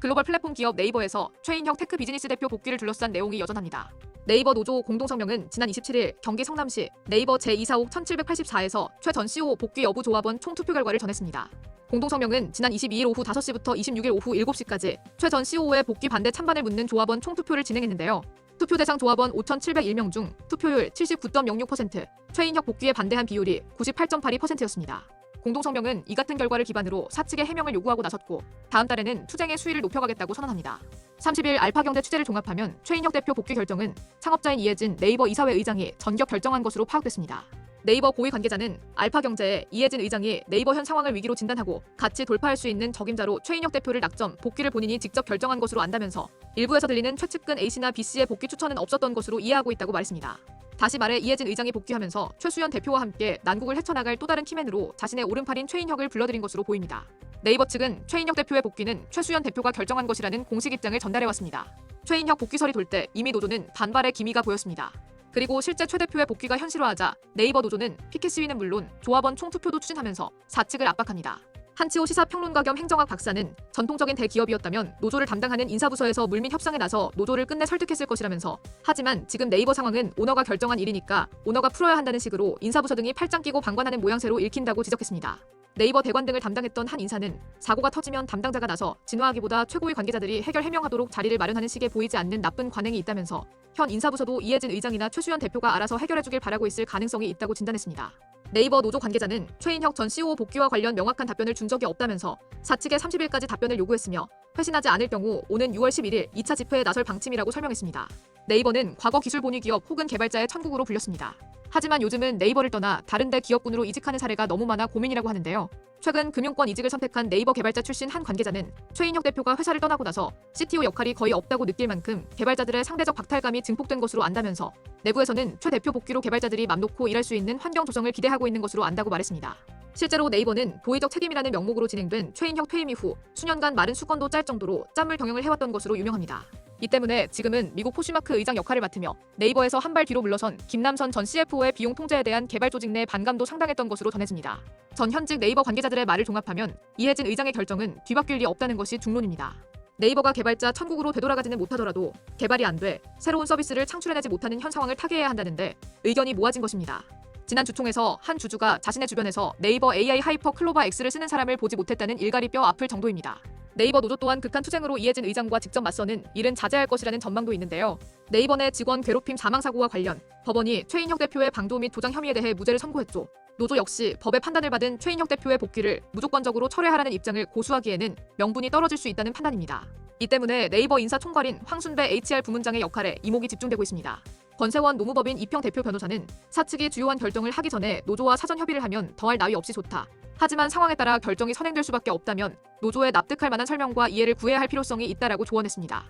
글로벌 플랫폼 기업 네이버에서 최인혁 테크 비즈니스 대표 복귀를 둘러싼 내용이 여전합니다. 네이버 노조 공동성명은 지난 27일 경기 성남시 네이버 제2사옥 1784에서 최 전 CEO 복귀 여부 조합원 총투표 결과를 전했습니다. 공동성명은 지난 22일 오후 5시부터 26일 오후 7시까지 최 전 CEO의 복귀 반대 찬반을 묻는 조합원 총투표를 진행했는데요. 투표 대상 조합원 5,701명 중 투표율 79.06%, 최인혁 복귀에 반대한 비율이 98.82%였습니다. 공동성명은 이 같은 결과를 기반으로 사측에 해명을 요구하고 나섰고 다음 달에는 투쟁의 수위를 높여가겠다고 선언합니다. 30일 알파경제 취재를 종합하면 최인혁 대표 복귀 결정은 창업자인 이해진 네이버 이사회 의장이 전격 결정한 것으로 파악됐습니다. 네이버 고위 관계자는 알파경제에 이해진 의장이 네이버 현 상황을 위기로 진단하고 같이 돌파할 수 있는 적임자로 최인혁 대표를 낙점, 복귀를 본인이 직접 결정한 것으로 안다면서 일부에서 들리는 최측근 A씨나 B씨의 복귀 추천은 없었던 것으로 이해하고 있다고 말했습니다. 다시 말해 이해진 의장이 복귀하면서 최수연 대표와 함께 난국을 헤쳐나갈 또 다른 키맨으로 자신의 오른팔인 최인혁을 불러들인 것으로 보입니다. 네이버 측은 최인혁 대표의 복귀는 최수연 대표가 결정한 것이라는 공식 입장을 전달해왔습니다. 최인혁 복귀설이 돌 때 이미 노조는 반발의 기미가 보였습니다. 그리고 실제 최 대표의 복귀가 현실화하자 네이버 노조는 피켓 시위는 물론 조합원 총투표도 추진하면서 사측을 압박합니다. 한치호 시사평론가 겸 행정학 박사는 전통적인 대기업이었다면 노조를 담당하는 인사부서에서 물밑 협상에 나서 노조를 끝내 설득했을 것이라면서 하지만 지금 네이버 상황은 오너가 결정한 일이니까 오너가 풀어야 한다는 식으로 인사부서 등이 팔짱 끼고 방관하는 모양새로 읽힌다고 지적했습니다. 네이버 대관 등을 담당했던 한 인사는 사고가 터지면 담당자가 나서 진화하기보다 최고위 관계자들이 해결 해명하도록 자리를 마련하는 식에 보이지 않는 나쁜 관행이 있다면서 현 인사부서도 이해진 의장이나 최수연 대표가 알아서 해결해주길 바라고 있을 가능성이 있다고 진단했습니다. 네이버 노조 관계자는 최인혁 전 CEO 복귀와 관련 명확한 답변을 준 적이 없다면서 사측에 30일까지 답변을 요구했으며 회신하지 않을 경우 오는 6월 11일 2차 집회에 나설 방침이라고 설명했습니다. 네이버는 과거 기술 본위 기업 혹은 개발자의 천국으로 불렸습니다. 하지만 요즘은 네이버를 떠나 다른 데 기업군으로 이직하는 사례가 너무 많아 고민이라고 하는데요. 최근 금융권 이직을 선택한 네이버 개발자 출신 한 관계자는 최인혁 대표가 회사를 떠나고 나서 CTO 역할이 거의 없다고 느낄 만큼 개발자들의 상대적 박탈감이 증폭된 것으로 안다면서 내부에서는 최 대표 복귀로 개발자들이 맘 놓고 일할 수 있는 환경 조성을 기대하고 있는 것으로 안다고 말했습니다. 실제로 네이버는 도의적 책임이라는 명목으로 진행된 최인혁 퇴임 이후 수년간 마른 수건도 짤 정도로 짠물 경영을 해왔던 것으로 유명합니다. 이 때문에 지금은 미국 포슈마크 의장 역할을 맡으며 네이버에서 한 발 뒤로 물러선 김남선 전 CFO의 비용 통제에 대한 개발 조직 내 반감도 상당했던 것으로 전해집니다. 전 현직 네이버 관계자들의 말을 종합하면 이해진 의장의 결정은 뒤바뀔 리 없다는 것이 중론입니다. 네이버가 개발자 천국으로 되돌아가지는 못하더라도 개발이 안 돼 새로운 서비스를 창출해내지 못하는 현 상황을 타개해야 한다는데 의견이 모아진 것입니다. 지난 주총에서 한 주주가 자신의 주변에서 네이버 AI 하이퍼 클로바 X를 쓰는 사람을 보지 못했다는 일갈이 뼈 아플 정도입니다. 네이버 노조 또한 극한 투쟁으로 이해진 의장과 직접 맞서는 일은 자제할 것이라는 전망도 있는데요. 네이버 내 직원 괴롭힘 사망 사고와 관련 법원이 최인혁 대표의 방조 및 도장 혐의에 대해 무죄를 선고했죠. 노조 역시 법의 판단을 받은 최인혁 대표의 복귀를 무조건적으로 철회하라는 입장을 고수하기에는 명분이 떨어질 수 있다는 판단입니다. 이 때문에 네이버 인사총괄인 황순배 HR 부문장의 역할에 이목이 집중되고 있습니다. 권세원 노무법인 이평 대표 변호사는 사측이 주요한 결정을 하기 전에 노조와 사전 협의를 하면 더할 나위 없이 좋다. 하지만 상황에 따라 결정이 선행될 수밖에 없다면 노조에 납득할 만한 설명과 이해를 구해야 할 필요성이 있다라고 조언했습니다.